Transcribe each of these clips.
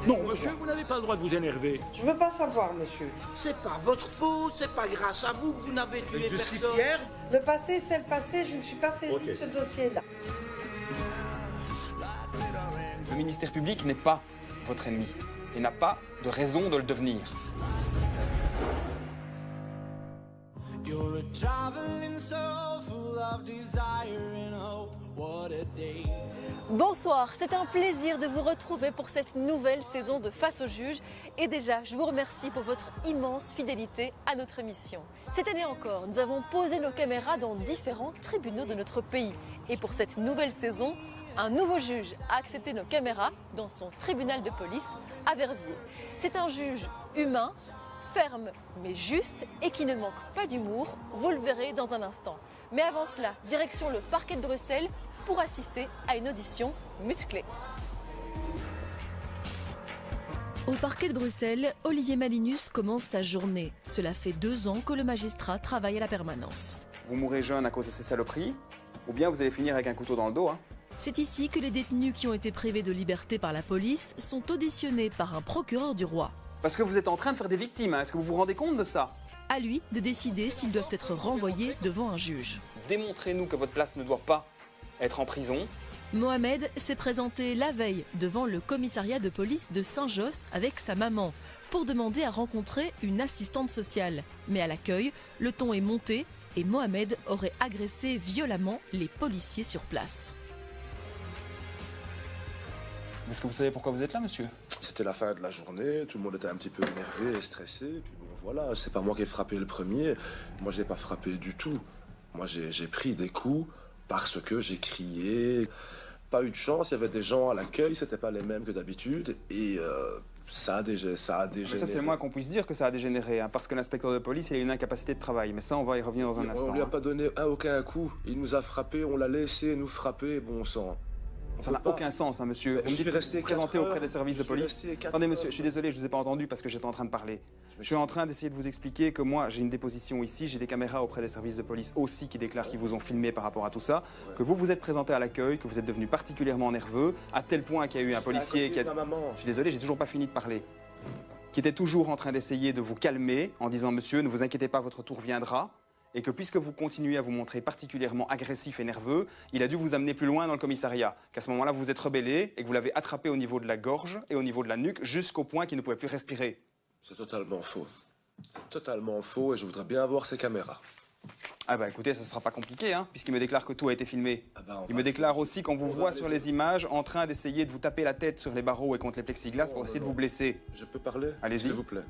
Non, monsieur, vous n'avez pas le droit de vous énerver. Je veux pas savoir, monsieur. C'est pas votre faute, c'est pas grâce à vous que vous n'avez tué Je suis personne. fier. Le passé, c'est le passé. Je ne suis pas saisie de ce dossier-là. Le ministère public n'est pas votre ennemi et n'a pas de raison de le devenir. Bonsoir, c'est un plaisir de vous retrouver pour cette nouvelle saison de Face au juge. Et déjà, je vous remercie pour votre immense fidélité à notre émission. Cette année encore, nous avons posé nos caméras dans différents tribunaux de notre pays. Et pour cette nouvelle saison, un nouveau juge a accepté nos caméras dans son tribunal de police à Verviers. C'est un juge humain, ferme mais juste et qui ne manque pas d'humour, vous le verrez dans un instant. Mais avant cela, direction le parquet de Bruxelles pour assister à une audition musclée. Au parquet de Bruxelles, Olivier Malinus commence sa journée. Cela fait 2 ans que le magistrat travaille à la permanence. Vous mourrez jeune à cause de ces saloperies, ou bien vous allez finir avec un couteau dans le dos. C'est ici que les détenus qui ont été privés de liberté par la police sont auditionnés par un procureur du roi. Parce que vous êtes en train de faire des victimes, est-ce que vous vous rendez compte de ça? À lui de décider s'ils doivent être renvoyés devant un juge. Démontrez-nous que votre place ne doit pas être en prison. Mohamed s'est présenté la veille devant le commissariat de police de Saint-Josse avec sa maman pour demander à rencontrer une assistante sociale. Mais à l'accueil, le ton est monté et Mohamed aurait agressé violemment les policiers sur place. Est-ce que vous savez pourquoi vous êtes là, monsieur? C'était la fin de la journée, tout le monde était un petit peu énervé et stressé. Puis bon, voilà, c'est pas moi qui ai frappé le premier. Moi, je n'ai pas frappé du tout. Moi, j'ai pris des coups parce que j'ai crié. Pas eu de chance, il y avait des gens à l'accueil, c'était pas les mêmes que d'habitude. Et ça a dégénéré. Mais ça, c'est le moins qu'on puisse dire que ça a dégénéré, parce que l'inspecteur de police, il a une incapacité de travail. Mais ça, on va y revenir dans un instant. On lui a pas donné aucun coup. Il nous a frappé, on l'a laissé nous frapper, bon sang. Ça n'a aucun sens, monsieur. Vous me dites que vous présentez auprès des services de police. Attendez, monsieur, je suis désolé, je ne vous ai pas entendu parce que j'étais en train de parler. Je suis en train d'essayer de vous expliquer que moi, j'ai une déposition ici, j'ai des caméras auprès des services de police aussi qui déclarent qu'ils vous ont filmé par rapport à tout ça, que vous vous êtes présenté à l'accueil, que vous êtes devenu particulièrement nerveux, à tel point qu'il y a eu un policier qui a... Je suis désolé, j'ai toujours pas fini de parler. Qui était toujours en train d'essayer de vous calmer en disant, monsieur, ne vous inquiétez pas, votre tour viendra. Et que puisque vous continuez à vous montrer particulièrement agressif et nerveux, il a dû vous amener plus loin dans le commissariat. Qu'à ce moment-là, vous vous êtes rebellé et que vous l'avez attrapé au niveau de la gorge et au niveau de la nuque jusqu'au point qu'il ne pouvait plus respirer. C'est totalement faux. C'est totalement faux et je voudrais bien avoir ces caméras. Ah bah écoutez, ce ne sera pas compliqué, puisqu'il me déclare que tout a été filmé. Il me déclare aussi qu'on vous voit sur les images en train d'essayer de vous taper la tête sur les barreaux et contre les plexiglas pour essayer de vous blesser. Je peux parler? Allez-y. S'il vous plaît.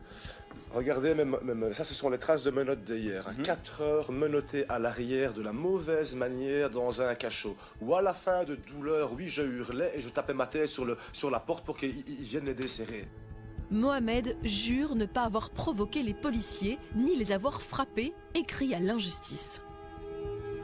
Regardez, même, ça ce sont les traces de menottes d'hier. 4 heures menottées à l'arrière de la mauvaise manière dans un cachot. Ou à la fin de douleur, oui, je hurlais et je tapais ma tête sur la porte pour qu'ils viennent les desserrer. Mohamed jure ne pas avoir provoqué les policiers, ni les avoir frappés et crie à l'injustice.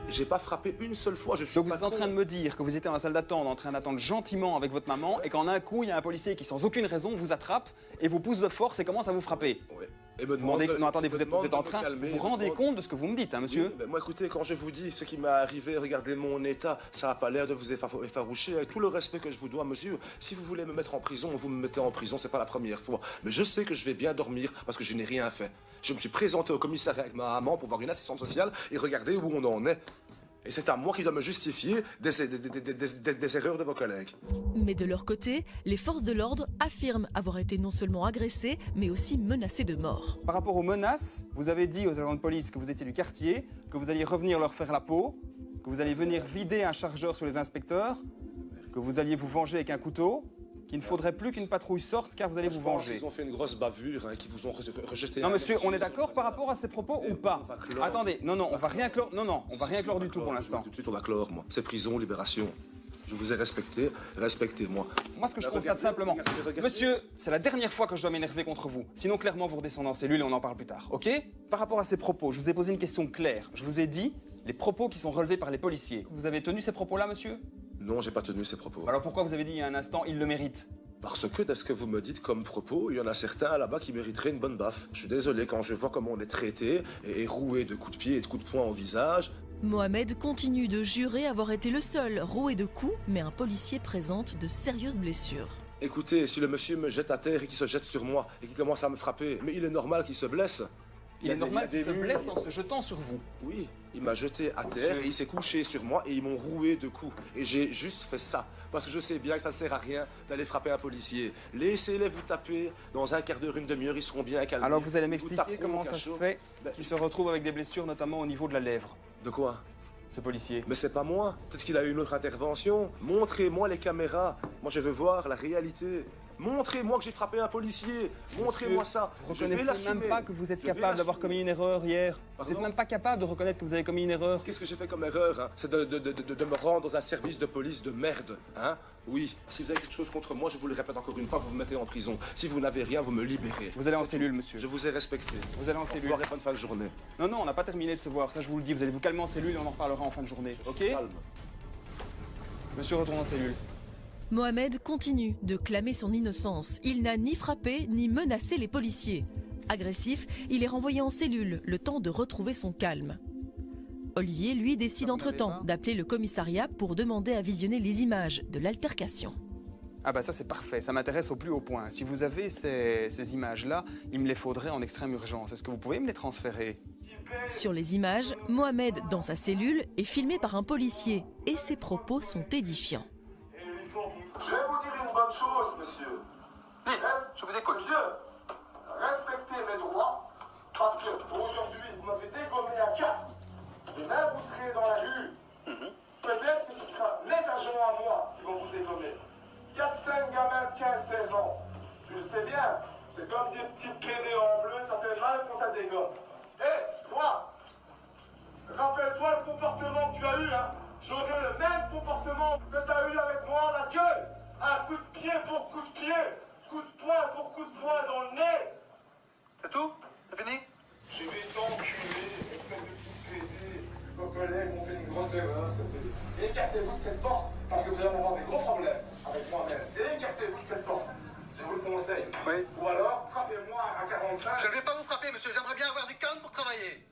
J'ai pas frappé une seule fois, je suis Donc vous êtes en train de me dire que vous étiez dans la salle d'attente, en train d'attendre gentiment avec votre maman, et qu'en un coup, il y a un policier qui, sans aucune raison, vous attrape et vous pousse de force et commence à vous frapper. Ouais. Et me demande, non, attendez, vous êtes en train... Vous vous rendez compte de ce que vous me dites, monsieur? Oui, ben moi, écoutez, quand je vous dis ce qui m'est arrivé, regardez mon état, ça n'a pas l'air de vous effaroucher. Avec tout le respect que je vous dois, monsieur, si vous voulez me mettre en prison, vous me mettez en prison, c'est pas la première fois. Mais je sais que je vais bien dormir parce que je n'ai rien fait. Je me suis présenté au commissariat avec ma maman pour voir une assistante sociale et regardez où on en est. Et c'est à moi qui dois me justifier des erreurs de vos collègues. Mais de leur côté, les forces de l'ordre affirment avoir été non seulement agressés, mais aussi menacés de mort. Par rapport aux menaces, vous avez dit aux agents de police que vous étiez du quartier, que vous alliez revenir leur faire la peau, que vous alliez venir vider un chargeur sur les inspecteurs, que vous alliez vous venger avec un couteau, qu'il ne faudrait plus qu'une patrouille sorte car vous allez vous venger. Ils ont fait une grosse bavure, qui vous ont rejeté. Non monsieur, on est d'accord par rapport à ces propos ou pas? Attendez, non, on va rien clore. Non, on va rien clore du tout pour l'instant. Tout de suite, on va clore, moi. C'est prison, libération. Je vous ai respecté, respectez-moi. Moi, ce que je constate simplement, monsieur, c'est la dernière fois que je dois m'énerver contre vous. Sinon, clairement, vous redescendez en cellule et on en parle plus tard, ok? Par rapport à ces propos, je vous ai posé une question claire. Je vous ai dit les propos qui sont relevés par les policiers. Vous avez tenu ces propos-là, monsieur? Non, j'ai pas tenu ces propos. Alors pourquoi vous avez dit il y a un instant, il le mérite? Parce que, de ce que vous me dites comme propos, il y en a certains là-bas qui mériteraient une bonne baffe. Je suis désolé, quand je vois comment on est traité et roué de coups de pied et de coups de poing au visage. Mohamed continue de jurer avoir été le seul roué de coups, mais un policier présente de sérieuses blessures. Écoutez, si le monsieur me jette à terre et qu'il se jette sur moi et qu'il commence à me frapper, mais il est normal qu'il se blesse. Il est normal qu'il se blesse en se jetant sur vous. Oui, il m'a jeté à terre et il s'est couché sur moi et ils m'ont roué de coups. Et j'ai juste fait ça. Parce que je sais bien que ça ne sert à rien d'aller frapper un policier. Laissez-les vous taper. Dans un quart d'heure, une demi-heure, ils seront bien calmés. Alors vous allez m'expliquer comment ça se fait qu'il se retrouve avec des blessures, notamment au niveau de la lèvre. De quoi? Ce policier. Mais c'est pas moi. Peut-être qu'il a eu une autre intervention. Montrez-moi les caméras. Moi, je veux voir la réalité. Montrez-moi que j'ai frappé un policier. Montrez-moi ça. Vous ne reconnaissez même pas que vous êtes capable d'avoir commis une erreur hier. Vous n'êtes même pas capable de reconnaître que vous avez commis une erreur. Qu'est-ce que j'ai fait comme erreur, hein? C'est de me rendre dans un service de police de merde, hein? Oui, si vous avez quelque chose contre moi, je vous le répète encore une fois, vous me mettez en prison. Si vous n'avez rien, vous me libérez. Vous allez en cellule, monsieur. Je vous ai respecté. Vous allez en cellule. Au revoir et bonne fin de journée. Non, non, on n'a pas terminé de se voir, ça je vous le dis. Vous allez vous calmer en cellule et on en reparlera en fin de journée, ok? Calme. Monsieur retourne en cellule. Mohamed continue de clamer son innocence. Il n'a ni frappé ni menacé les policiers. Agressif, il est renvoyé en cellule, le temps de retrouver son calme. Olivier, lui, décide entre-temps d'appeler le commissariat pour demander à visionner les images de l'altercation. Ah bah ça c'est parfait, ça m'intéresse au plus haut point. Si vous avez ces images-là, il me les faudrait en extrême urgence. Est-ce que vous pouvez me les transférer? Sur les images, Mohamed, dans sa cellule, est filmé par un policier et ses propos sont édifiants. Je vais vous dire une bonne chose, monsieur. Vite, je vous écoute. Monsieur, respectez mes droits, parce que aujourd'hui, vous m'avez dégommé à 4. Demain, vous serez dans la rue. Peut-être que ce sera mes agents à moi qui vont vous dégommer. 4-5 gamins de 15-16 ans. Tu le sais bien, c'est comme des petits pédés en bleu, ça fait mal quand ça dégomme. Hé, toi, rappelle-toi le comportement que tu as eu, hein. J'aurai le même comportement que tu as eu avec moi à l'accueil. Un coup de pied pour coup de pied, coup de poing pour coup de poing dans le nez. C'est tout? C'est fini? Je vais t'enculer, espèce de petit pédé. Vos collègues ont fait une grosse erreur, cette pédé. Écartez-vous de cette porte, parce que vous allez avoir des gros problèmes avec moi-même. Écartez-vous de cette porte. Je vous le conseille. Oui. Ou alors, frappez-moi à 45. Je ne vais pas vous frapper, monsieur. J'aimerais bien avoir du calme pour travailler.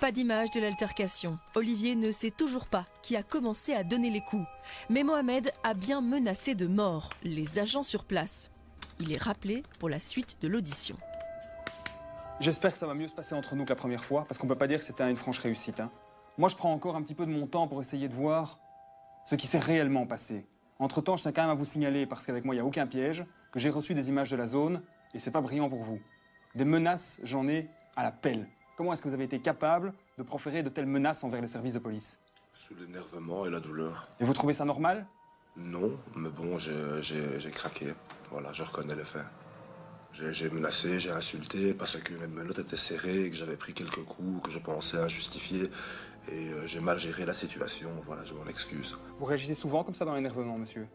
Pas d'image de l'altercation. Olivier ne sait toujours pas qui a commencé à donner les coups. Mais Mohamed a bien menacé de mort les agents sur place. Il est rappelé pour la suite de l'audition. J'espère que ça va mieux se passer entre nous que la première fois, parce qu'on peut pas dire que c'était une franche réussite, hein. Moi, je prends encore un petit peu de mon temps pour essayer de voir ce qui s'est réellement passé. Entre-temps, je tiens quand même à vous signaler, parce qu'avec moi, il n'y a aucun piège, que j'ai reçu des images de la zone, et c'est pas brillant pour vous. Des menaces, j'en ai à la pelle. Comment est-ce que vous avez été capable de proférer de telles menaces envers les services de police? Sous l'énervement et la douleur. Et vous trouvez ça normal? Non, mais bon, j'ai craqué. Voilà, je reconnais les faits. J'ai menacé, j'ai insulté parce que mes menottes étaient serrées, que j'avais pris quelques coups que je pensais injustifiés. Et j'ai mal géré la situation, voilà, je m'en excuse. Vous réagissez souvent comme ça dans l'énervement, monsieur?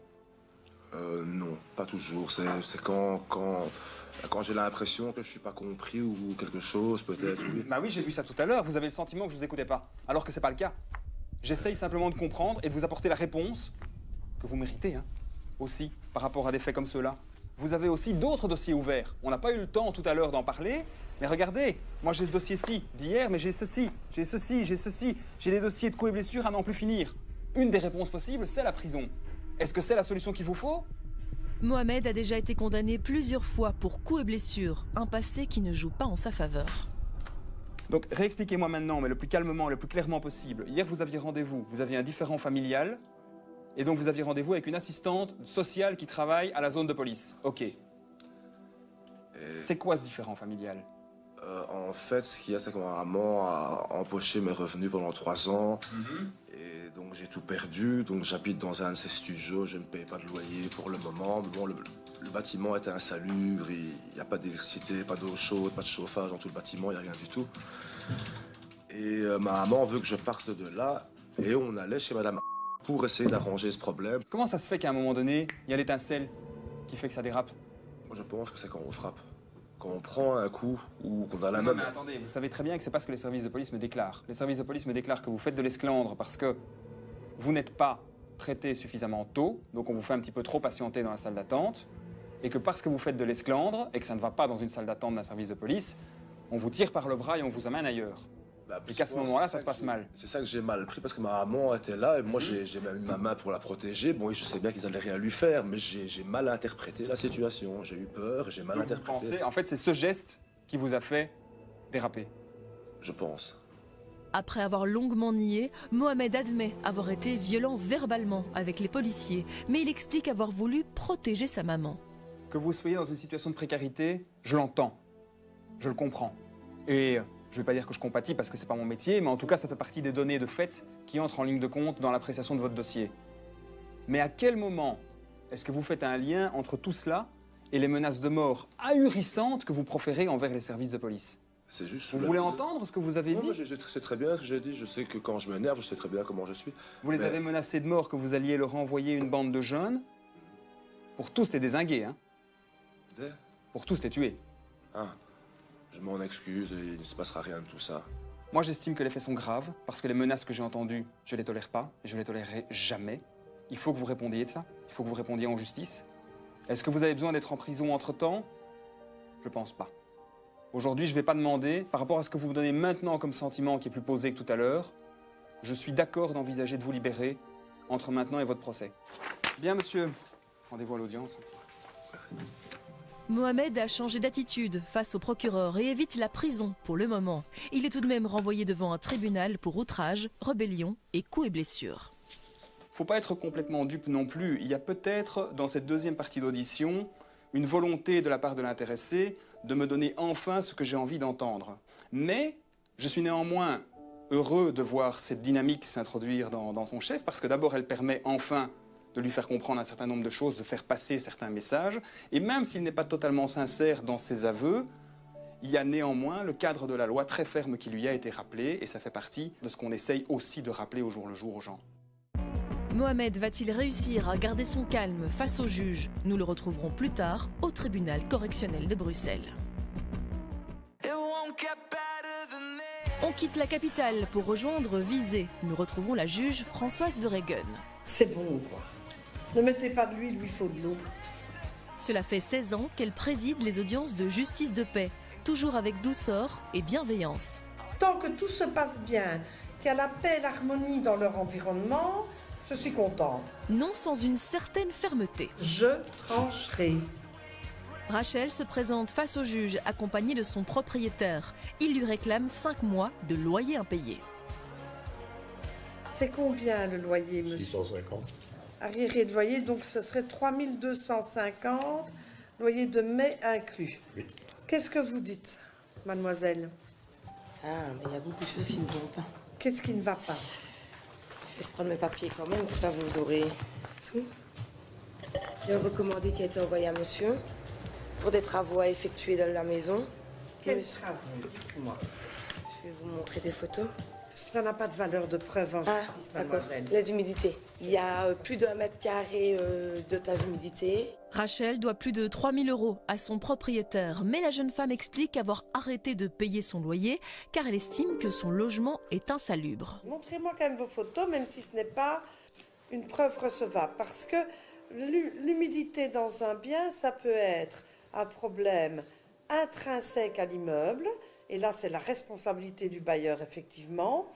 Non, pas toujours. C'est quand j'ai l'impression que je suis pas compris ou quelque chose, peut-être, oui. Bah oui, j'ai vu ça tout à l'heure. Vous avez le sentiment que je vous écoutais pas, alors que c'est pas le cas. J'essaye simplement de comprendre et de vous apporter la réponse que vous méritez, hein, aussi, par rapport à des faits comme ceux-là. Vous avez aussi d'autres dossiers ouverts. On n'a pas eu le temps tout à l'heure d'en parler, mais regardez, moi j'ai ce dossier-ci d'hier, mais j'ai ceci, j'ai ceci, j'ai ceci. J'ai des dossiers de coups et blessures à n'en plus finir. Une des réponses possibles, c'est la prison. Est-ce que c'est la solution qu'il vous faut? Mohamed a déjà été condamné plusieurs fois pour coups et blessures, un passé qui ne joue pas en sa faveur. Donc réexpliquez-moi maintenant, mais le plus calmement, le plus clairement possible. Hier, vous aviez rendez-vous, vous aviez un différend familial, et donc vous aviez rendez-vous avec une assistante sociale qui travaille à la zone de police. Ok. C'est quoi ce différend familial? En fait, ce qu'il y a, c'est que ma maman a empoché mes revenus pendant 3 ans. Et donc j'ai tout perdu. Donc j'habite dans un de ces studios, je ne paye pas de loyer pour le moment. Mais bon, le bâtiment est insalubre, il n'y a pas d'électricité, pas d'eau chaude, pas de chauffage dans tout le bâtiment, il n'y a rien du tout. Et ma maman veut que je parte de là. Et on allait chez madame pour essayer d'arranger ce problème. Comment ça se fait qu'à un moment donné, il y a l'étincelle qui fait que ça dérape? Moi, je pense que c'est quand on frappe. Quand on prend un coup ou qu'on a la Non, même... mais attendez, vous savez très bien que c'est pas ce que les services de police me déclarent. Les services de police me déclarent que vous faites de l'esclandre parce que vous n'êtes pas traité suffisamment tôt, donc on vous fait un petit peu trop patienter dans la salle d'attente, et que parce que vous faites de l'esclandre et que ça ne va pas dans une salle d'attente d'un service de police, on vous tire par le bras et on vous amène ailleurs. et qu'à ce moment-là, ça se passe mal. C'est ça que j'ai mal pris parce que ma maman était là et moi j'ai même mis ma main pour la protéger. Bon, oui, je sais bien qu'ils allaient rien lui faire, mais j'ai mal interprété la situation. J'ai eu peur et j'ai mal interprété. Vous pensez, en fait, c'est ce geste qui vous a fait déraper? Je pense. Après avoir longuement nié, Mohamed admet avoir été violent verbalement avec les policiers, mais il explique avoir voulu protéger sa maman. Que vous soyez dans une situation de précarité, je l'entends, je le comprends. Et je ne vais pas dire que je compatis parce que c'est pas mon métier, mais en tout cas ça fait partie des données de fait qui entrent en ligne de compte dans l'appréciation de votre dossier. Mais à quel moment est-ce que vous faites un lien entre tout cela et les menaces de mort ahurissantes que vous proférez envers les services de police? C'est juste. Vous voulez entendre ce que vous avez dit? Je sais très bien ce que j'ai dit. Je sais que quand je m'énerve, je sais très bien comment je suis. Vous les avez menacés de mort que vous alliez leur envoyer une bande de jeunes pour tous les dézinguer, hein? Pour tous les tuer. Ah, je m'en excuse et il ne se passera rien de tout ça. Moi, j'estime que les faits sont graves parce que les menaces que j'ai entendues, je les tolère pas et je les tolérerai jamais. Il faut que vous répondiez de ça. Il faut que vous répondiez en justice. Est-ce que vous avez besoin d'être en prison entre-temps? Je pense pas. Aujourd'hui, je ne vais pas demander, par rapport à ce que vous me donnez maintenant comme sentiment qui est plus posé que tout à l'heure, je suis d'accord d'envisager de vous libérer entre maintenant et votre procès. Bien, monsieur. Rendez-vous à l'audience. Mohamed a changé d'attitude face au procureur et évite la prison pour le moment. Il est tout de même renvoyé devant un tribunal pour outrage, rébellion et coups et blessures. Faut pas être complètement dupe non plus. Il y a peut-être, dans cette deuxième partie d'audition, une volonté de la part de l'intéressé de me donner enfin ce que j'ai envie d'entendre. Mais je suis néanmoins heureux de voir cette dynamique s'introduire dans son chef, parce que d'abord, elle permet enfin de lui faire comprendre un certain nombre de choses, de faire passer certains messages. Et même s'il n'est pas totalement sincère dans ses aveux, il y a néanmoins le cadre de la loi très ferme qui lui a été rappelé, et ça fait partie de ce qu'on essaye aussi de rappeler au jour le jour aux gens. Mohamed va-t-il réussir à garder son calme face au juge? Nous le retrouverons plus tard au tribunal correctionnel de Bruxelles. On quitte la capitale pour rejoindre Visé. Nous retrouvons la juge Françoise Verhegen. C'est bon, quoi. Ne mettez pas de l'huile, il lui faut de l'eau. Cela fait 16 ans qu'elle préside les audiences de justice de paix, toujours avec douceur et bienveillance. Tant que tout se passe bien, qu'il y a la paix et l'harmonie dans leur environnement, je suis contente. Non sans une certaine fermeté. Je trancherai. Rachel se présente face au juge accompagnée de son propriétaire. Il lui réclame 5 mois de loyer impayé. C'est combien le loyer, monsieur? 650. Arriéré de loyer, donc ce serait 3250, loyer de mai inclus. Oui. Qu'est-ce que vous dites, mademoiselle? Ah, mais il y a beaucoup de choses qui ne vont pas. Qu'est-ce qui ne va pas? Je vais reprendre mes papiers quand même, comme ça vous aurez tout. J'ai un recommandé qui a été envoyé à monsieur pour des travaux à effectuer dans la maison. Quels travaux? Dites-moi. Je vais vous montrer des photos. Ça n'a pas de valeur de preuve en justice, d'accord. mademoiselle. L'aide d'humidité. Il y a plus d'1 mètre carré de tas d'humidité. Rachel doit plus de 3 000 € à son propriétaire, mais la jeune femme explique avoir arrêté de payer son loyer car elle estime que son logement est insalubre. Montrez-moi quand même vos photos, même si ce n'est pas une preuve recevable, parce que l'humidité dans un bien, ça peut être un problème intrinsèque à l'immeuble, et là c'est la responsabilité du bailleur effectivement,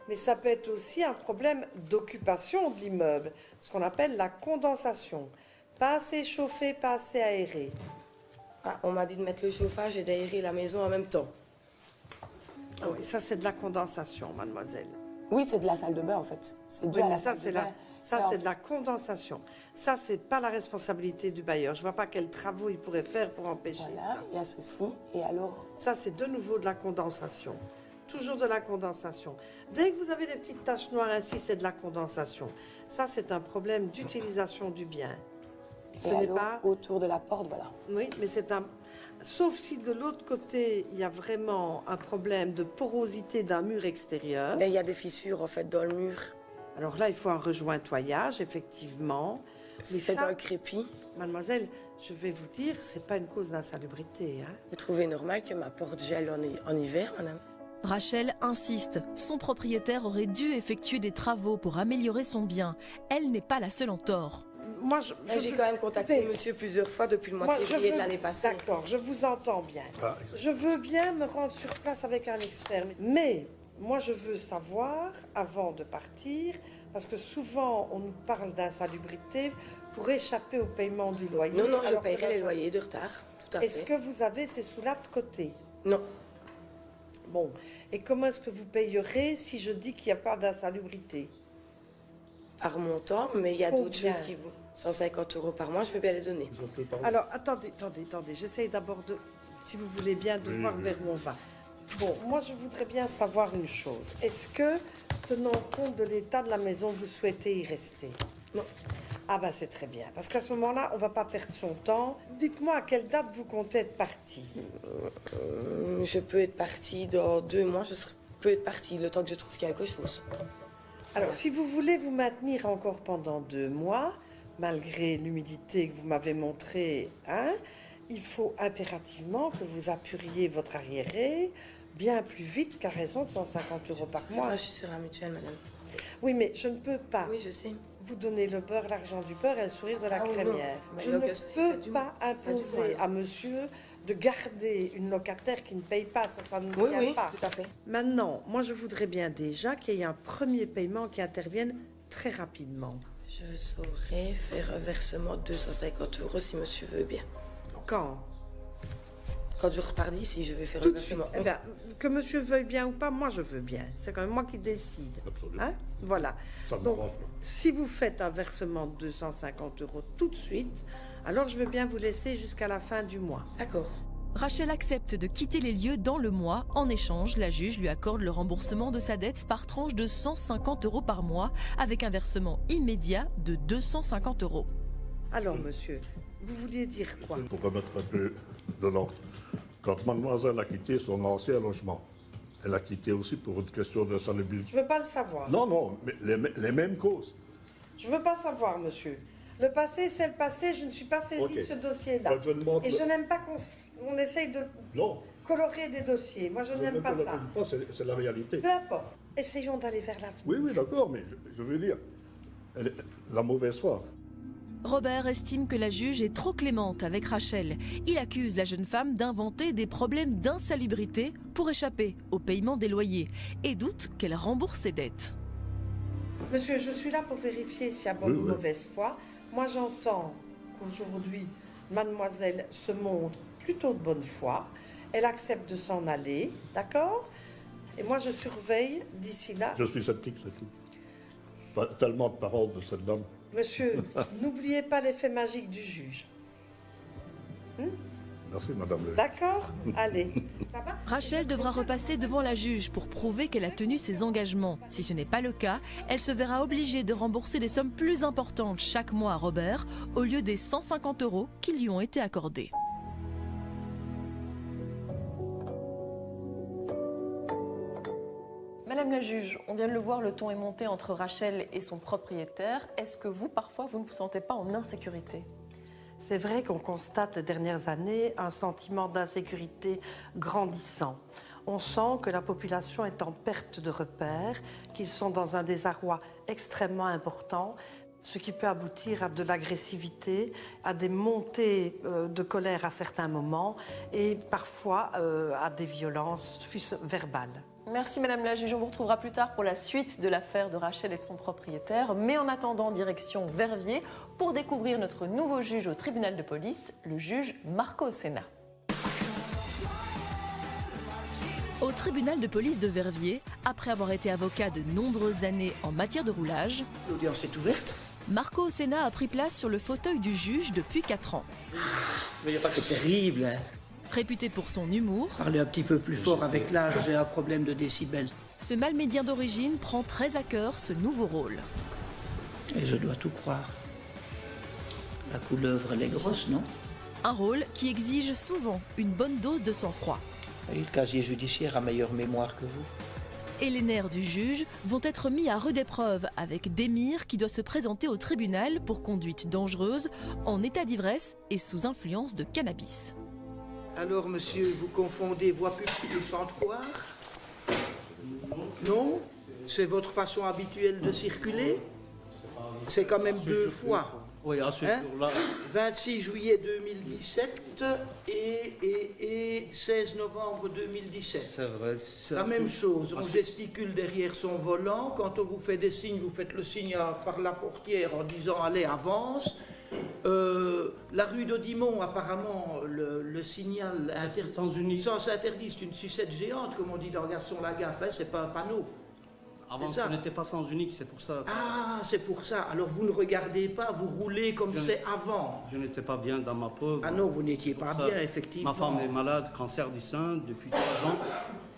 mais ça peut être aussi un problème d'occupation de l'immeuble, ce qu'on appelle la condensation. Pas assez chauffé, pas assez aéré. Ah, on m'a dit de mettre le chauffage et d'aérer la maison en même temps. Ah oui, ça c'est de la condensation, mademoiselle. Oui, c'est de la salle de bain en fait. C'est dû à la salle de bain. Ça, c'est de la condensation. Ça, c'est pas la responsabilité du bailleur. Je vois pas quels travaux il pourrait faire pour empêcher voilà, ça. Il y a ceci. Et alors? Ça, c'est de nouveau de la condensation. Toujours de la condensation. Dès que vous avez des petites taches noires ainsi, c'est de la condensation. Ça, c'est un problème d'utilisation du bien. Ce n'est pas autour de la porte, voilà. Oui, mais c'est un... Sauf si de l'autre côté, il y a vraiment un problème de porosité d'un mur extérieur. Mais il y a des fissures, en fait, dans le mur. Alors là, il faut un rejointoyage, effectivement. Mais c'est dans le crépi. Mademoiselle, je vais vous dire, c'est pas une cause d'insalubrité. Hein. Vous trouvez normal que ma porte gèle en hiver, madame? Rachel insiste. Son propriétaire aurait dû effectuer des travaux pour améliorer son bien. Elle n'est pas la seule en tort. Moi, j'ai quand même contacté monsieur plusieurs fois depuis le mois de février de l'année passée. D'accord, je vous entends bien. Je veux bien me rendre sur place avec un expert. Mais moi je veux savoir, avant de partir, parce que souvent on nous parle d'insalubrité pour échapper au paiement du loyer. Non, je alors que paierai les loyers de retard, tout à fait. Est-ce que vous avez ces sous-là de côté? Non. Bon, et comment est-ce que vous payerez si je dis qu'il n'y a pas d'insalubrité? Par montant, mais il y a d'autres Combien? choses qui vont. 150 € par mois, je vais bien les donner. Alors, attendez, j'essaye d'abord de, si vous voulez bien, de voir vers où on va. Bon, moi je voudrais bien savoir une chose. Est-ce que, tenant compte de l'état de la maison, vous souhaitez y rester? Non. Ah ben c'est très bien, parce qu'à ce moment-là, on ne va pas perdre son temps. Dites-moi à quelle date vous comptez être parti? Je peux être partie dans 2 mois, peux être partie le temps que je trouve quelque chose. Alors, si vous voulez vous maintenir encore pendant 2 mois, malgré l'humidité que vous m'avez montrée, hein, il faut impérativement que vous appuriez votre arriéré bien plus vite qu'à raison de 150 € par mois. Moi, je suis sur la mutuelle, madame. Oui, mais je ne peux pas Oui, je sais. vous donner le beurre, l'argent du beurre et le sourire de la Ah oui, crémière. non. Je Mais ne Auguste, peux pas imposer mal. à monsieur de garder une locataire qui ne paye pas. Ça ne Oui, tient oui, pas. tout à fait. Maintenant, moi, je voudrais bien déjà qu'il y ait un premier paiement qui intervienne très rapidement. Je saurais faire un versement de 250 € si monsieur veut bien. Quand? Quand je repars d'ici, je vais faire Tout un de suite. versement. Eh bien, que monsieur veuille bien ou pas, moi je veux bien. C'est quand même moi qui décide. Absolument. Hein? Voilà. Ça Donc, m'arrange pas. si vous faites un versement de 250 € tout de suite, alors je veux bien vous laisser jusqu'à la fin du mois. D'accord. Rachel accepte de quitter les lieux dans le mois. En échange, la juge lui accorde le remboursement de sa dette par tranche de 150 € par mois, avec un versement immédiat de 250 €. Alors, monsieur, vous vouliez dire quoi? Pour remettre un peu de l'ordre. Quand mademoiselle a quitté son ancien logement, elle a quitté aussi pour une question de salubrité. Je veux pas le savoir. Non, mais les mêmes causes. Je veux pas savoir, monsieur. Le passé, c'est le passé. Je ne suis pas saisie Ok. de ce dossier-là. Je demande Et je n'aime pas qu'on essaye de Non, colorer des dossiers. Moi, je je n'aime ne pas le ça. pas, c'est la réalité. Peu importe. Essayons d'aller vers l'avenir. Oui, d'accord, mais je veux dire, la mauvaise foi. Robert estime que la juge est trop clémente avec Rachel. Il accuse la jeune femme d'inventer des problèmes d'insalubrité pour échapper au paiement des loyers et doute qu'elle rembourse ses dettes. Monsieur, je suis là pour vérifier s'il y a bonne ou mauvaise foi. Moi, j'entends qu'aujourd'hui, mademoiselle se montre plutôt de bonne foi. Elle accepte de s'en aller, d'accord? Et moi, je surveille d'ici là. Je suis sceptique, c'est tout. Pas tellement de paroles de cette dame. Monsieur, n'oubliez pas l'effet magique du juge. Merci, madame. D'accord? Allez. Ça va? Rachel devra repasser devant la juge pour prouver qu'elle a tenu ses engagements. Si ce n'est pas le cas, elle se verra obligée de rembourser des sommes plus importantes chaque mois à Robert, au lieu des 150 € qui lui ont été accordés. Madame la juge, on vient de le voir, le ton est monté entre Rachel et son propriétaire. Est-ce que vous, parfois, vous ne vous sentez pas en insécurité? C'est vrai qu'on constate les dernières années un sentiment d'insécurité grandissant. On sent que la population est en perte de repères, qu'ils sont dans un désarroi extrêmement important, ce qui peut aboutir à de l'agressivité, à des montées de colère à certains moments et parfois à des violences fût-ce verbales. Merci Madame la juge, on vous retrouvera plus tard pour la suite de l'affaire de Rachel et de son propriétaire. Mais en attendant, direction Verviers pour découvrir notre nouveau juge au tribunal de police, le juge Marco Osena. Au tribunal de police de Verviers, après avoir été avocat de nombreuses années en matière de roulage, L'audience est ouverte. Marco Osena a pris place sur le fauteuil du juge depuis 4 ans. Mais il n'y a pas que c'est terrible. Hein. Réputé pour son humour, Parlez un petit peu plus fort, avec l'âge, j'ai un problème de décibels. ce malmédien d'origine prend très à cœur ce nouveau rôle. Et je dois tout croire. La couleuvre, elle est grosse, non? Un rôle qui exige souvent une bonne dose de sang-froid. Et le casier judiciaire a meilleure mémoire que vous. Et les nerfs du juge vont être mis à rude épreuve avec Démir qui doit se présenter au tribunal pour conduite dangereuse, en état d'ivresse et sous influence de cannabis. Alors, monsieur, vous confondez voie publique et champ de foire? Non? C'est votre façon habituelle de circuler? C'est quand même 2 fois. Oui, à ce jour-là. 26 juillet 2017 et 16 novembre 2017. C'est vrai. La même chose, on gesticule derrière son volant. Quand on vous fait des signes, vous faites le signe par la portière en disant « allez, avance ». La rue d'Audimont, apparemment, le signal sens interdit, c'est une sucette géante, comme on dit dans Gaston Lagaffe, hein, c'est pas un panneau. Avant, ce n'était pas sens unique, c'est pour ça. Ah, c'est pour ça. Alors vous ne regardez pas, vous roulez comme c'est avant. Je n'étais pas bien dans ma peau. Ah non, vous n'étiez pas bien, effectivement. Ma femme est malade, cancer du sein, depuis 3 ans.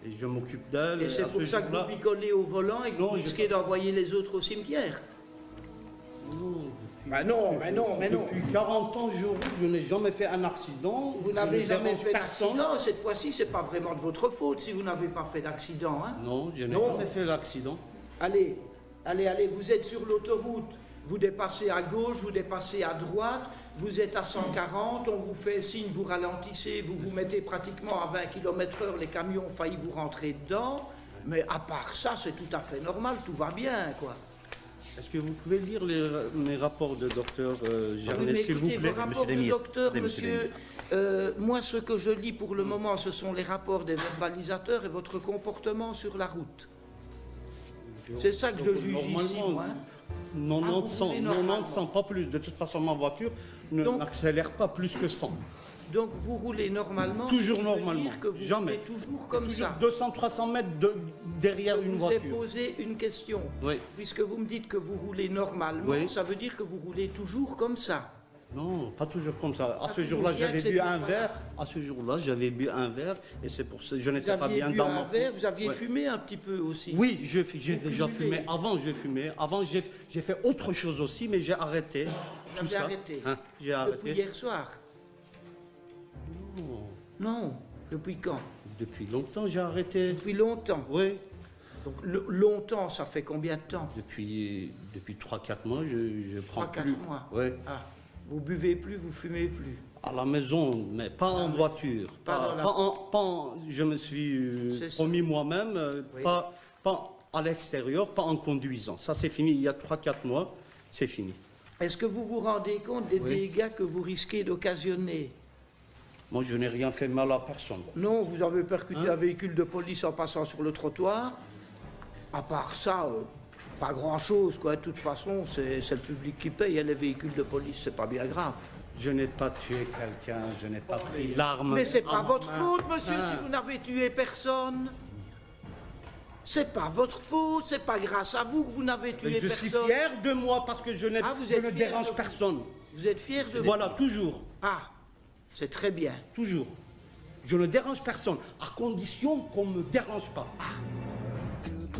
Et je m'occupe d'elle. Et c'est pour ça que vous picolez au volant et que vous risquez d'envoyer les autres au cimetière. Non, Depuis 40 ans, je n'ai jamais fait un accident. Vous n'avez jamais fait d'accident. Cette fois-ci, c'est pas vraiment de votre faute si vous n'avez pas fait d'accident. Hein? Non, je n'ai jamais fait l'accident. Allez, vous êtes sur l'autoroute. Vous dépassez à gauche, vous dépassez à droite. Vous êtes à 140, on vous fait signe, vous ralentissez, vous vous mettez pratiquement à 20 km/h. Les camions ont failli vous rentrer dedans. Mais à part ça, c'est tout à fait normal. Tout va bien, quoi. Est-ce que vous pouvez lire mes rapports de docteur Gernet, s'il vous plaît? Vos rapports de docteur, monsieur, moi, ce que je lis pour le moment, ce sont les rapports des verbalisateurs et votre comportement sur la route. C'est ça que je juge ici, moi. 90, pas plus. De toute façon, ma voiture n'accélère pas plus que 100. Donc vous roulez normalement. Toujours normalement. Que vous jamais. Toujours comme ça. 200-300 mètres derrière une voiture. Je vous ai posé une question. Oui. Puisque vous me dites que vous roulez normalement, ça veut dire que vous roulez toujours comme ça. Non, pas toujours comme ça. À ce jour-là, j'avais bu un verre. À ce jour-là, j'avais bu un verre et c'est pour ça que je n'étais pas bien dans mon verre. Vous aviez fumé un petit peu aussi. Oui, j'ai déjà fumé. Avant, j'ai fumé. Avant, j'ai fait autre chose aussi, mais j'ai arrêté. Vous avez arrêté. Hein, j'ai arrêté. Depuis hier soir. Non. Depuis quand? Depuis longtemps, j'ai arrêté. Depuis longtemps? Oui. Donc longtemps, ça fait combien de temps? Depuis 3-4 mois, je prends 3-4 mois? Oui. Ah, vous buvez plus, vous fumez plus? À la maison, mais pas en voiture. Je me suis promis moi-même, pas à l'extérieur, pas en conduisant. Ça, c'est fini. Il y a 3-4 mois, c'est fini. Est-ce que vous vous rendez compte des dégâts que vous risquez d'occasionner? Moi, je n'ai rien fait mal à personne. Non, vous avez percuté un véhicule de police en passant sur le trottoir. À part ça, pas grand-chose, quoi. De toute façon, c'est le public qui paye. Les véhicules de police, c'est pas bien grave. Je n'ai pas tué quelqu'un, je n'ai pas pris l'arme. Mais c'est pas votre faute, monsieur, si vous n'avez tué personne. C'est pas votre faute, c'est pas grâce à vous que vous n'avez tué personne. Je suis fier de moi parce que je ne dérange personne. Vous êtes fier de vous? Voilà, toujours. Ah, c'est très bien. Toujours. Je ne dérange personne, à condition qu'on ne me dérange pas.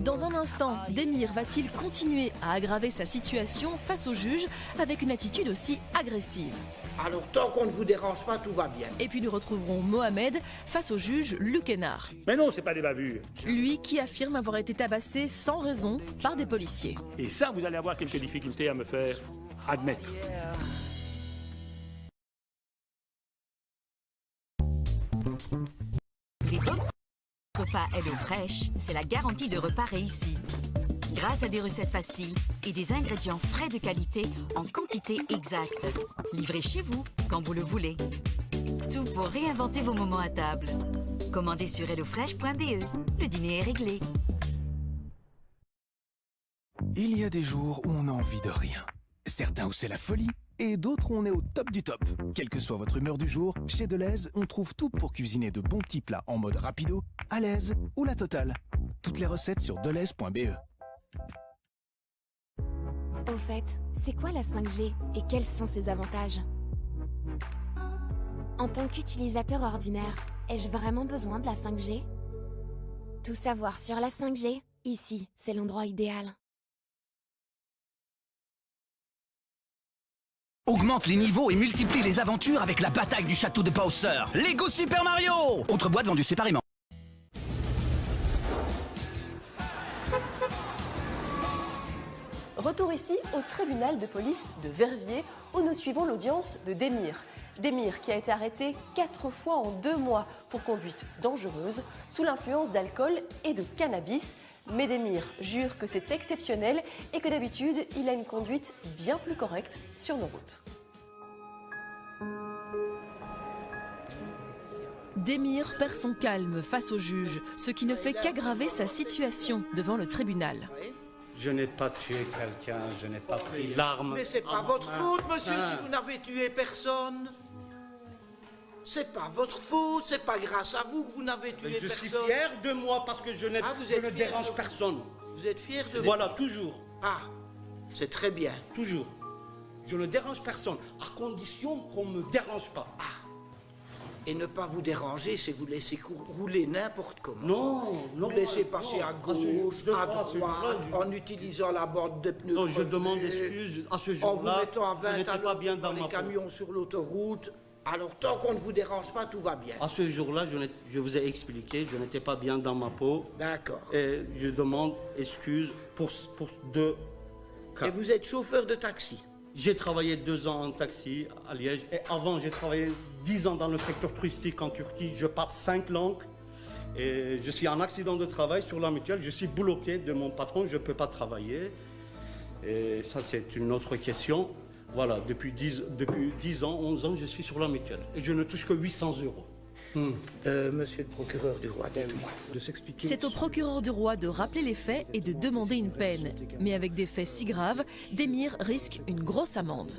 Dans un instant, Demir va-t-il continuer à aggraver sa situation face au juge avec une attitude aussi agressive? Alors tant qu'on ne vous dérange pas, tout va bien. Et puis nous retrouverons Mohamed face au juge Luc Hénard. Mais non, c'est pas des bavures. Lui qui affirme avoir été tabassé sans raison par des policiers. Et ça, vous allez avoir quelques difficultés à me faire admettre. Les box repas HelloFresh, c'est la garantie de repas réussi. Grâce à des recettes faciles et des ingrédients frais de qualité en quantité exacte. Livrés chez vous quand vous le voulez. Tout pour réinventer vos moments à table. Commandez sur hellofresh.be. Le dîner est réglé. Il y a des jours où on n'a envie de rien. Certains où c'est la folie. Et d'autres où on est au top du top. Quelle que soit votre humeur du jour, chez Delhaize, on trouve tout pour cuisiner de bons petits plats en mode rapido, à l'aise ou la totale. Toutes les recettes sur delhaize.be. Au fait, c'est quoi la 5G et quels sont ses avantages? En tant qu'utilisateur ordinaire, ai-je vraiment besoin de la 5G? Tout savoir sur la 5G, ici, c'est l'endroit idéal. Augmente les niveaux et multiplie les aventures avec la bataille du château de Bowser. Lego Super Mario! Autre boîte vendue séparément. Retour ici au tribunal de police de Verviers où nous suivons l'audience de Demir. Demir qui a été arrêté 4 fois en 2 mois pour conduite dangereuse sous l'influence d'alcool et de cannabis. Mais Demir jure que c'est exceptionnel et que d'habitude, il a une conduite bien plus correcte sur nos routes. Demir perd son calme face au juge, ce qui ne fait qu'aggraver sa situation devant le tribunal. Je n'ai pas tué quelqu'un, je n'ai pas pris l'arme. Mais c'est pas votre faute, monsieur, si vous n'avez tué personne. C'est pas votre faute, c'est pas grâce à vous que vous n'avez tué personne. Je suis fier de moi parce que je ne dérange personne. Vous êtes fier de vous? Voilà, toujours. Ah, c'est très bien. Toujours. Je ne dérange personne, à condition qu'on ne me dérange pas. Ah. Et ne pas vous déranger, c'est vous laisser rouler n'importe comment. Non, vous laissez passer à gauche, à droite, en utilisant la bande de pneus. Non, je demande excuse à ce jour-là. En vous mettant à 20 à pas bien dans les camions sur l'autoroute. Alors, tant qu'on ne vous dérange pas, tout va bien. À ce jour-là, je vous ai expliqué, je n'étais pas bien dans ma peau. D'accord. Et je demande excuse pour 2 cas. Et vous êtes chauffeur de taxi? J'ai travaillé 2 ans en taxi à Liège. Et avant, j'ai travaillé 10 ans dans le secteur touristique en Turquie. Je parle 5 langues. Et je suis en accident de travail sur la mutuelle. Je suis bloqué de mon patron, je ne peux pas travailler. Et ça, c'est une autre question. Voilà, depuis 10 ans, 11 ans, je suis sur la mutuelle. Et je ne touche que 800 €. Monsieur le procureur du roi, dites-moi. De s'expliquer. C'est au procureur du roi de rappeler les faits et de demander une peine. Mais avec des faits si graves, Demir risque une grosse amende.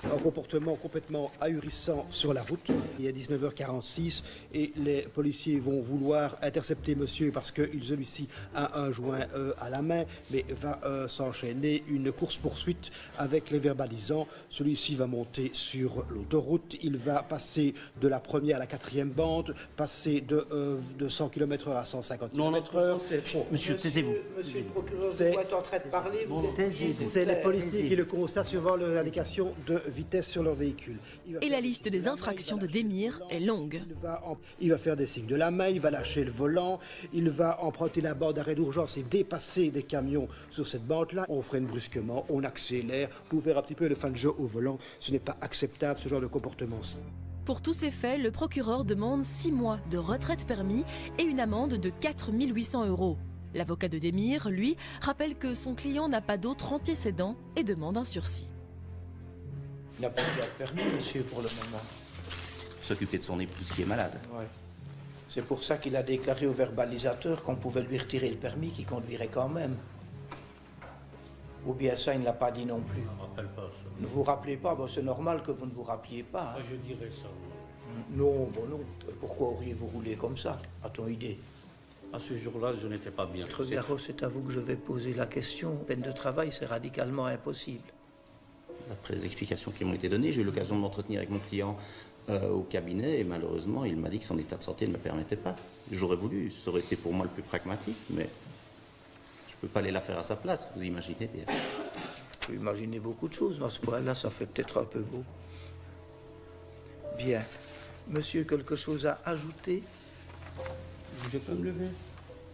Un comportement complètement ahurissant sur la route. Il est 19h46 et les policiers vont vouloir intercepter monsieur parce que celui-ci a un joint à la main, mais va s'enchaîner une course-poursuite avec les verbalisants. Celui-ci va monter sur l'autoroute, il va passer de la première à la 4e bande, passer de 100 km/h à 150 km/h. C'est faux. Monsieur, taisez-vous. Monsieur le procureur du roi est en train de parler. C'est les policiers qui le constatent suivant l'indication de vitesse sur leur véhicule. Et la liste des infractions de Demir est longue. Il va faire des signes de la main, il va lâcher le volant, il va emprunter la bande d'arrêt d'urgence et dépasser des camions sur cette bande-là. On freine brusquement, on accélère, pour faire un petit peu le fin de jeu au volant. Ce n'est pas acceptable, ce genre de comportement-ci. Pour tous ces faits, le procureur demande 6 mois de retraite permis et une amende de 4 800 €. L'avocat de Demir, lui, rappelle que son client n'a pas d'autres antécédents et demande un sursis. Il n'a pas de permis, monsieur, pour le moment. S'occuper de son épouse qui est malade. Ouais. C'est pour ça qu'il a déclaré au verbalisateur qu'on pouvait lui retirer le permis, qu'il conduirait quand même. Ou bien ça, il ne l'a pas dit non plus. Je ne me rappelle pas ça. Ne vous rappelez pas, bon, c'est normal que vous ne vous rappeliez pas. Hein. Je dirais ça. Non, bon non. Pourquoi auriez-vous roulé comme ça, a-t-on idée? À ce jour-là, je n'étais pas bien. Maître Garros, c'est à vous que je vais poser la question. Peine de travail, c'est radicalement impossible. Après les explications qui m'ont été données, j'ai eu l'occasion de m'entretenir avec mon client au cabinet et malheureusement, il m'a dit que son état de santé ne me permettait pas. J'aurais voulu, ça aurait été pour moi le plus pragmatique, mais je ne peux pas aller la faire à sa place, vous imaginez bien. Vous imaginez beaucoup de choses dans ce point-là, ça fait peut-être un peu beaucoup. Bien. Monsieur, quelque chose à ajouter? Je peux me lever?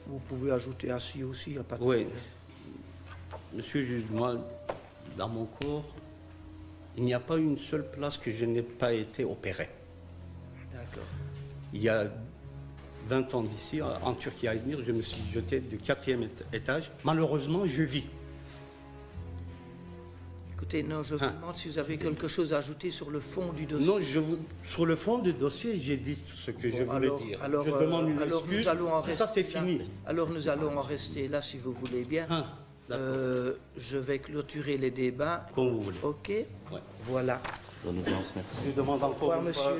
Vous pouvez ajouter assis aussi, il n'y a pas de problème. Monsieur, juste moi, dans mon corps, il n'y a pas une seule place que je n'ai pas été opéré. D'accord. Il y a 20 ans d'ici, en Turquie à Izmir, je me suis jeté du 4e étage. Malheureusement, je vis. Écoutez, non, je vous demande si vous avez quelque chose à ajouter sur le fond du dossier. Non, sur le fond du dossiie, j'ai dit tout ce que je voulais dire. Alors, je demande une excuse. Nous allons en rester ça, c'est là. fini. Alors, nous allons en rester là, si vous voulez bien. Je vais clôturer les débats. Comme vous voulez. OK. Ouais. Voilà. Je demande encore une fois.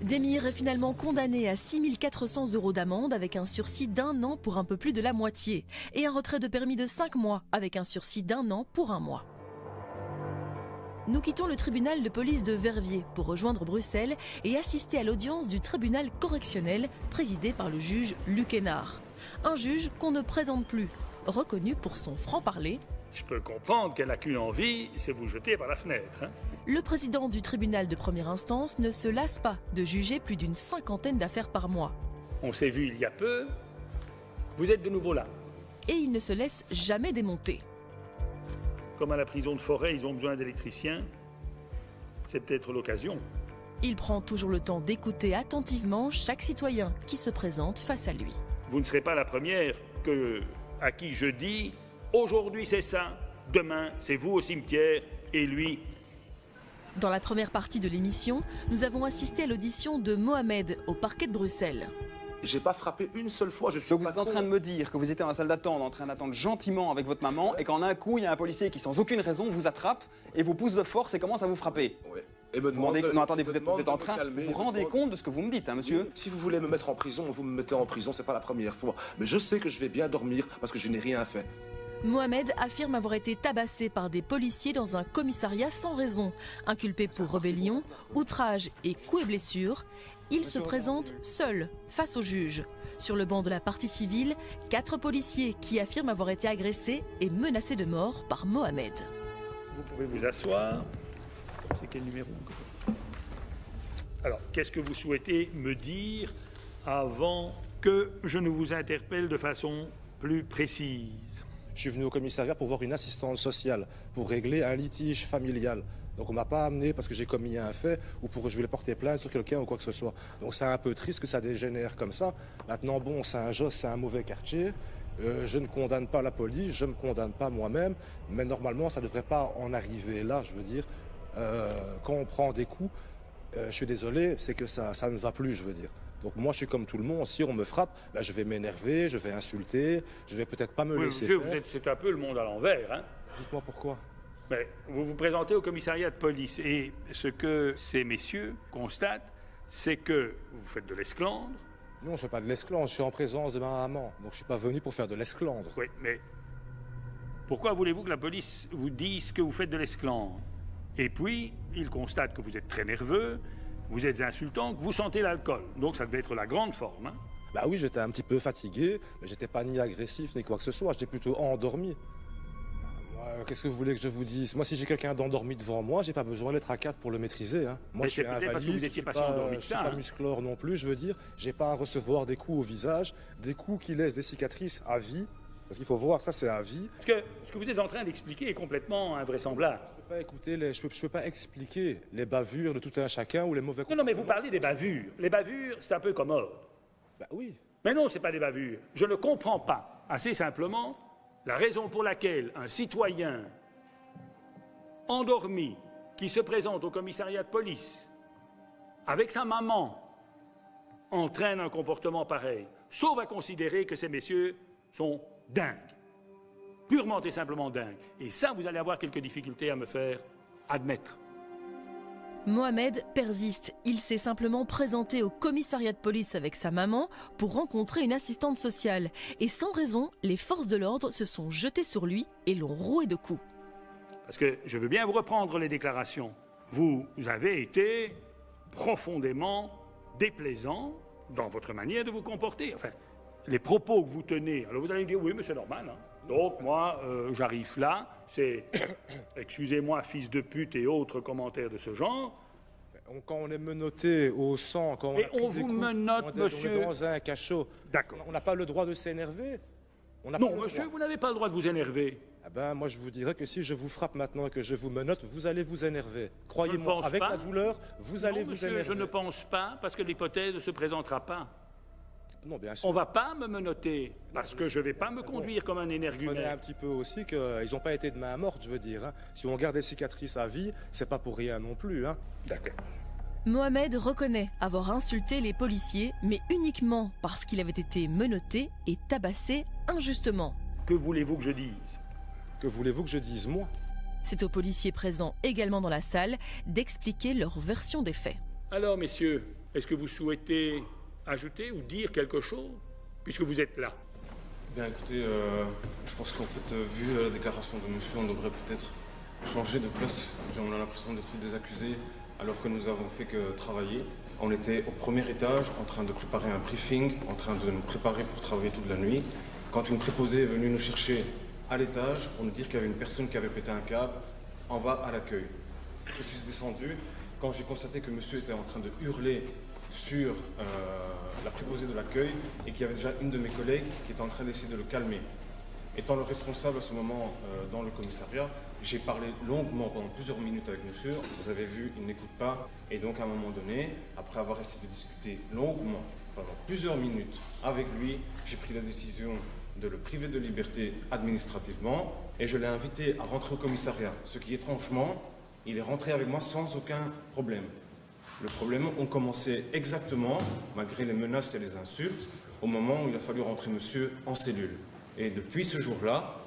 Demir est finalement condamné à 6 400 € d'amende avec un sursis d'1 an pour un peu plus de la moitié et un retrait de permis de 5 mois avec un sursis d'1 an pour 1 mois. Nous quittons le tribunal de police de Verviers pour rejoindre Bruxelles et assister à l'audience du tribunal correctionnel présidé par le juge Luc Hénard. Un juge qu'on ne présente plus, reconnu pour son franc-parler. Je peux comprendre qu'elle n'a qu'une envie, c'est vous jeter par la fenêtre. Hein. Le président du tribunal de première instance ne se lasse pas de juger plus d'une 50aine d'affaires par mois. On s'est vu il y a peu, vous êtes de nouveau là. Et il ne se laisse jamais démonter. Comme à la prison de Forêt, ils ont besoin d'électriciens, c'est peut-être l'occasion. Il prend toujours le temps d'écouter attentivement chaque citoyen qui se présente face à lui. vous ne serez pas la première à qui je dis « Aujourd'hui c'est ça, demain c'est vous au cimetière et lui… » Dans la première partie de l'émission, nous avons assisté à l'audition de Mohamed au parquet de Bruxelles. J'ai pas frappé une seule fois, je suis Donc vous êtes en train de me dire que vous étiez dans la salle d'attente, en train d'attendre gentiment avec votre maman, et qu'en un coup, il y a un policier qui, sans aucune raison, vous attrape et vous pousse de force et commence à vous frapper. Ouais. Et me demande non, attendez, vous êtes en train… Vous vous rendez compte de ce que vous me dites, hein, monsieur? Oui, si vous voulez me mettre en prison, vous me mettez en prison, c'est pas la première fois. Mais je sais que je vais bien dormir parce que je n'ai rien fait. Mohamed affirme avoir été tabassé par des policiers dans un commissariat sans raison. Inculpé pour rébellion, outrage et coups et blessures, il se présente seul face au juge. Sur le banc de la partie civile, 4 policiers qui affirment avoir été agressés et menacés de mort par Mohamed. Vous pouvez vous asseoir. C'est quel numéro? Alors, qu'est-ce que vous souhaitez me dire avant que je ne vous interpelle de façon plus précise? Je suis venu au commissariat pour voir une assistante sociale, pour régler un litige familial. Donc on ne m'a pas amené parce que j'ai commis un fait ou pour que je voulais porter plainte sur quelqu'un ou quoi que ce soit. Donc c'est un peu triste que ça dégénère comme ça. Maintenant, bon, Saint-Josse, c'est un mauvais quartier. Je ne condamne pas la police, je ne me condamne pas moi-même. Mais normalement, ça ne devrait pas en arriver là, je veux dire. Quand on prend des coups, je suis désolé, c'est que ça ne va plus, je veux dire. Donc moi, je suis comme tout le monde. Si on me frappe, ben, je vais m'énerver, je vais insulter, je vais peut-être pas me laisser faire. C'est un peu le monde à l'envers, hein? Dites-moi pourquoi. Mais vous vous présentez au commissariat de police et ce que ces messieurs constatent, c'est que vous faites de l'esclandre. Non, je ne fais pas de l'esclandre, je suis en présence de ma maman. Donc je ne suis pas venu pour faire de l'esclandre. Oui, mais pourquoi voulez-vous que la police vous dise que vous faites de l'esclandre? Et puis, ils constatent que vous êtes très nerveux, vous êtes insultant, que vous sentez l'alcool. Donc ça devait être la grande forme, hein? Bah oui, j'étais un petit peu fatigué, mais j'étais pas ni agressif ni quoi que ce soit, j'étais plutôt endormi. Qu'est-ce que vous voulez que je vous dise? Moi, si j'ai quelqu'un d'endormi devant moi, j'ai pas besoin d'être à 4 pour le maîtriser. Hein. Moi, je suis invalide, parce que vous étiez pas si endormi que ça, je suis pas musclore non plus, je veux dire. J'ai pas à recevoir des coups au visage, des coups qui laissent des cicatrices à vie. Parce qu'il faut voir, ça c'est à vie. Parce que ce que vous êtes en train d'expliquer est complètement invraisemblable. Je peux pas expliquer les bavures de tout un chacun ou les mauvais comportements. Non, mais vous parlez des bavures. Les bavures, c'est un peu commode. Bah oui. Mais non, c'est pas des bavures. Je ne comprends pas, assez simplement, la raison pour laquelle un citoyen endormi qui se présente au commissariat de police avec sa maman entraîne un comportement pareil, sauf à considérer que ces messieurs sont dingues. Purement et simplement dingues. Et ça, vous allez avoir quelques difficultés à me faire admettre. Mohamed persiste. Il s'est simplement présenté au commissariat de police avec sa maman pour rencontrer une assistante sociale. Et sans raison, les forces de l'ordre se sont jetées sur lui et l'ont roué de coups. Parce que je veux bien vous reprendre les déclarations. Vous avez été profondément déplaisant dans votre manière de vous comporter. Enfin, les propos que vous tenez. Alors vous allez me dire, oui, mais c'est normal. Hein. Donc moi, j'arrive là, c'est, excusez-moi, fils de pute et autres commentaires de ce genre. Quand on est menotté au sang, quand on vous menotte, monsieur. On est dans un cachot. D'accord. On n'a pas le droit de s'énerver. Non, monsieur, vous n'avez pas le droit de vous énerver. Ah ben, moi, je vous dirais que si je vous frappe maintenant et que je vous menotte, vous allez vous énerver. Croyez-moi, avec la douleur, vous allez vous énerver. Je ne pense pas, parce que l'hypothèse ne se présentera pas. Non, bien sûr. On ne va pas me menotter, parce que je ne vais pas me conduire comme un énergumène. Prenez un petit peu aussi qu'ils n'ont pas été de main morte, je veux dire. Hein. Si on garde des cicatrices à vie, c'est pas pour rien non plus. Hein. D'accord. Mohamed reconnaît avoir insulté les policiers, mais uniquement parce qu'il avait été menotté et tabassé injustement. Que voulez-vous que je dise? Que voulez-vous que je dise, moi? C'est aux policiers présents également dans la salle d'expliquer leur version des faits. Alors, messieurs, est-ce que vous souhaitez ajouter ou dire quelque chose, puisque vous êtes là? Bien, écoutez, je pense qu'en fait, vu la déclaration de monsieur, on devrait peut-être changer de place. On a l'impression d'être des accusés, alors que nous avons fait que travailler. On était au premier étage, en train de préparer un briefing, en train de nous préparer pour travailler toute la nuit, quand une préposée est venue nous chercher à l'étage pour nous dire qu'il y avait une personne qui avait pété un câble en bas à l'accueil. Je suis descendu, quand j'ai constaté que monsieur était en train de hurler sur la préposée de l'accueil et qu'il y avait déjà une de mes collègues qui était en train d'essayer de le calmer. Étant le responsable à ce moment dans le commissariat, j'ai parlé longuement pendant plusieurs minutes avec monsieur. Vous avez vu, il n'écoute pas. Et donc à un moment donné, après avoir essayé de discuter longuement pendant plusieurs minutes avec lui. J'ai pris la décision de le priver de liberté administrativement et je l'ai invité à rentrer au commissariat. Ce qui, étrangement, il est rentré avec moi sans aucun problème. Le problème, on commençait exactement, malgré les menaces et les insultes, au moment où il a fallu rentrer monsieur en cellule. Et depuis ce jour-là,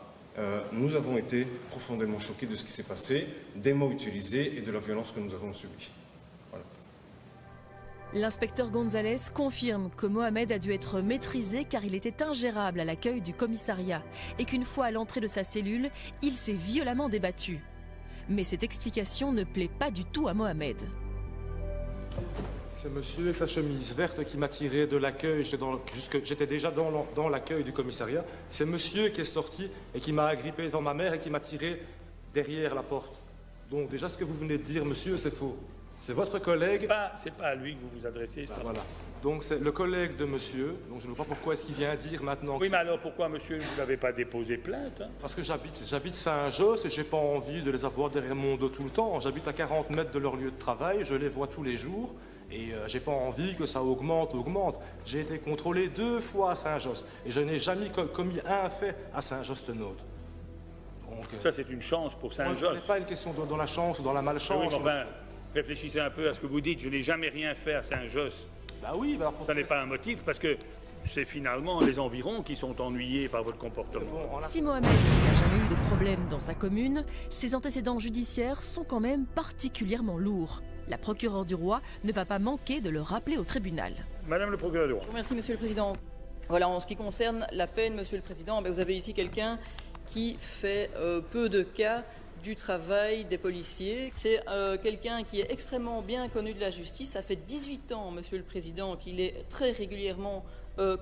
nous avons été profondément choqués de ce qui s'est passé, des mots utilisés et de la violence que nous avons subie. Voilà. L'inspecteur Gonzalez confirme que Mohamed a dû être maîtrisé car il était ingérable à l'accueil du commissariat et qu'une fois à l'entrée de sa cellule, il s'est violemment débattu. Mais cette explication ne plaît pas du tout à Mohamed. C'est monsieur avec sa chemise verte qui m'a tiré de l'accueil. J'étais déjà dans l'accueil du commissariat. C'est monsieur qui est sorti et qui m'a agrippé devant ma mère et qui m'a tiré derrière la porte. Donc déjà ce que vous venez de dire, monsieur, c'est faux. C'est votre collègue. C'est pas à lui que vous vous adressez. Voilà. Donc c'est le collègue de monsieur. Donc je ne vois pas pourquoi est-ce qu'il vient dire maintenant. Oui, mais alors pourquoi, monsieur, vous n'avez pas déposé plainte, hein? Parce que j'habite Saint-Josse et j'ai pas envie de les avoir derrière mon dos tout le temps. J'habite à 40 mètres de leur lieu de travail, je les vois tous les jours. Et j'ai pas envie que ça augmente. J'ai été contrôlé 2 fois à Saint-Josse et je n'ai jamais commis un fait à Saint-Josse-de-Naude. Ça, c'est une chance pour Saint-Josse. Ce n'est pas une question dans la chance ou dans la malchance. Oui, enfin, réfléchissez un peu à ce que vous dites. Je n'ai jamais rien fait à Saint-Josse. Bah oui, bah ça n'est pas un motif parce que c'est finalement les environs qui sont ennuyés par votre comportement. Si Mohamed n'a jamais eu de problème dans sa commune, ses antécédents judiciaires sont quand même particulièrement lourds. La procureure du roi ne va pas manquer de le rappeler au tribunal. Madame le procureur du roi. Merci, Monsieur le Président. Voilà, en ce qui concerne la peine, Monsieur le Président, vous avez ici quelqu'un qui fait peu de cas du travail des policiers. C'est quelqu'un qui est extrêmement bien connu de la justice. Ça fait 18 ans, Monsieur le Président, qu'il est très régulièrement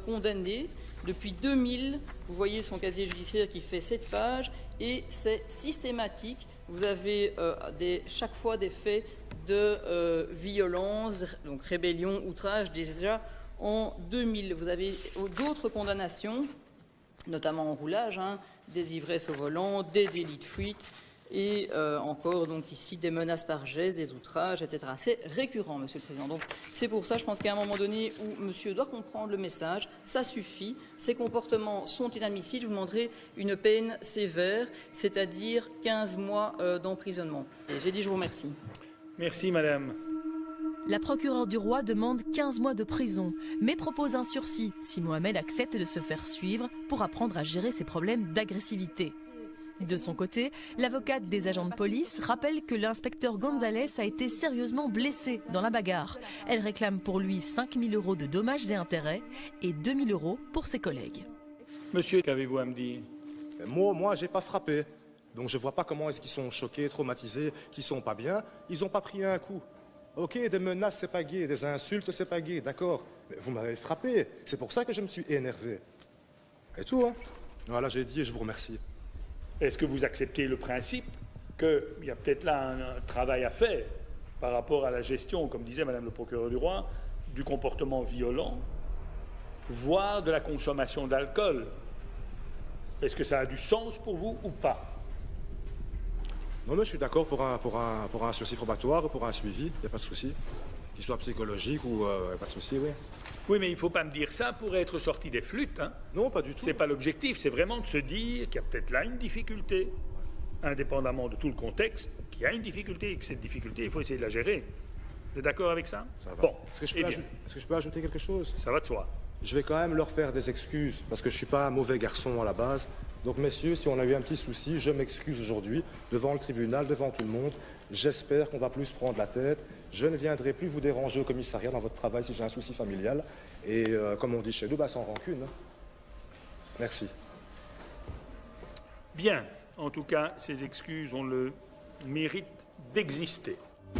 condamné. Depuis 2000, vous voyez son casier judiciaire qui fait 7 pages et c'est systématique. Vous avez chaque fois des faits de violence, donc rébellion, outrage, déjà en 2000. Vous avez d'autres condamnations, notamment en roulage, des ivresses au volant, des délits de fuite et encore donc ici des menaces par geste, des outrages, etc. C'est récurrent, Monsieur le Président. Donc c'est pour ça, je pense qu'à un moment donné où Monsieur doit comprendre le message, ça suffit. Ces comportements sont inadmissibles. Je vous demanderai une peine sévère, c'est-à-dire 15 mois d'emprisonnement. Et j'ai dit je vous remercie. Merci, madame. La procureure du roi demande 15 mois de prison, mais propose un sursis si Mohamed accepte de se faire suivre pour apprendre à gérer ses problèmes d'agressivité. De son côté, l'avocate des agents de police rappelle que l'inspecteur Gonzalez a été sérieusement blessé dans la bagarre. Elle réclame pour lui 5 000 € de dommages et intérêts et 2 000 € pour ses collègues. Monsieur, qu'avez-vous à me dire? Moi, j'ai pas frappé. Donc je vois pas comment est-ce qu'ils sont choqués, traumatisés, qu'ils sont pas bien. Ils n'ont pas pris un coup. Ok, des menaces, c'est pas gai, des insultes, c'est pas gai, d'accord. Mais vous m'avez frappé. C'est pour ça que je me suis énervé. Et tout, hein. Voilà, j'ai dit et je vous remercie. Est-ce que vous acceptez le principe qu'il y a peut-être là un travail à faire par rapport à la gestion, comme disait Madame le procureur du roi, du comportement violent, voire de la consommation d'alcool? Est-ce que ça a du sens pour vous ou pas? Non, mais je suis d'accord pour un sursis probatoire ou pour un suivi, il n'y a pas de souci. Qu'il soit psychologique ou pas de souci, oui. Oui, mais il ne faut pas me dire ça pour être sorti des flûtes. Hein. Non, pas du tout. C'est pas l'objectif, c'est vraiment de se dire qu'il y a peut-être là une difficulté, indépendamment de tout le contexte, qu'il y a une difficulté et que cette difficulté, il faut essayer de la gérer. Vous êtes d'accord avec ça? Ça va. Bon. Est-ce que je peux ajouter quelque chose? Ça va de soi. Je vais quand même leur faire des excuses, parce que je ne suis pas un mauvais garçon à la base. Donc, messieurs, si on a eu un petit souci, je m'excuse aujourd'hui, devant le tribunal, devant tout le monde. J'espère qu'on va plus prendre la tête. Je ne viendrai plus vous déranger au commissariat dans votre travail si j'ai un souci familial. Et comme on dit chez nous, sans rancune. Merci. Bien. En tout cas, ces excuses ont le mérite d'exister.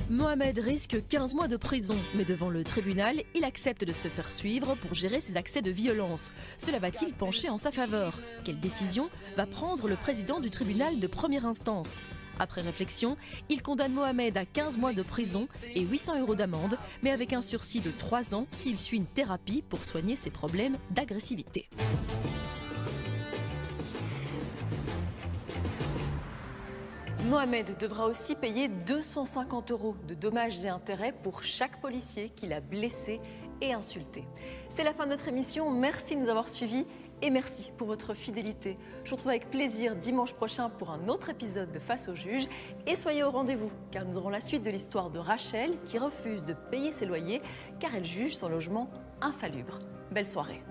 Mohamed risque 15 mois de prison, mais devant le tribunal, il accepte de se faire suivre pour gérer ses accès de violence. Cela va-t-il pencher en sa faveur? Quelle décision va prendre le président du tribunal de première instance? Après réflexion, il condamne Mohamed à 15 mois de prison et 800 € d'amende, mais avec un sursis de 3 ans s'il suit une thérapie pour soigner ses problèmes d'agressivité. Mohamed devra aussi payer 250 € de dommages et intérêts pour chaque policier qu'il a blessé et insulté. C'est la fin de notre émission. Merci de nous avoir suivis et merci pour votre fidélité. Je vous retrouve avec plaisir dimanche prochain pour un autre épisode de Face au juge. Et soyez au rendez-vous, car nous aurons la suite de l'histoire de Rachel qui refuse de payer ses loyers car elle juge son logement insalubre. Belle soirée.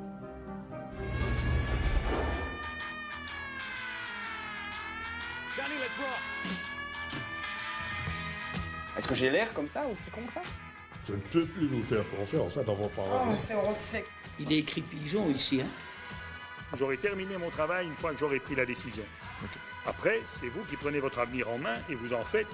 Est-ce que j'ai l'air comme ça, aussi con que ça? Je ne peux plus vous faire confiance dans vos paroles. Oh, c'est honte sec. Il est écrit pigeon ici, hein. J'aurai terminé mon travail une fois que j'aurai pris la décision. Après, c'est vous qui prenez votre avenir en main et vous en faites.